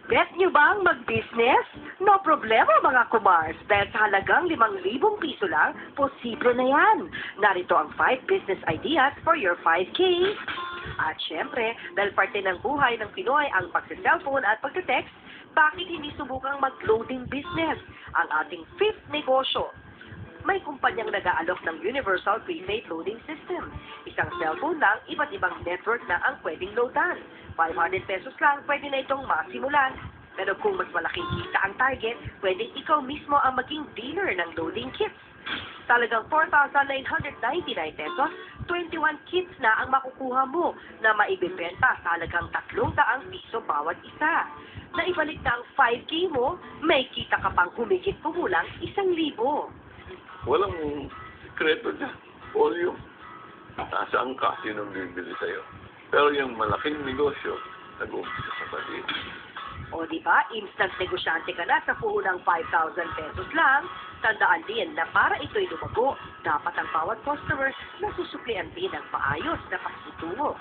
Bet nyo bang mag-business? No problema mga kumars. Dahil sa halagang 5,000 piso lang, posible na yan. Narito ang 5 business ideas for your 5K. At syempre, dahil parte ng buhay ng Pinoy ang pagsa-cellphone at pagsa-text, bakit hindi subukang mag-loading business? Ang ating 5th negosyo. May kumpanyang nag-aalok ng Universal Prepaid Loading System. Isang cellphone lang, iba't ibang network na ang pwedeng loadan. 500 pesos lang, pwede na itong masimulan. Pero kung mas malaking kita ang target, pwedeng ikaw mismo ang maging dealer ng loading kits. Talagang 4,999 pesos, 21 kits na ang makukuha mo na maibibenta sa halagang 300 piso bawat isa. Naibalik na ang 5K mo, may kita ka pang humigit kumulang 1,000. Walang sekreto dyan. Volume. Nasaan ka? Sinong bibili sa'yo? Pero yung malaking negosyo, nag-uumpisa sa maliit. O di ba, instant negosyante ka na sa puhunang 5,000 pesos lang. Tandaan din na para ito'y lumago, dapat ang bawat customer na susuklian din ng maayos na pakikitungo.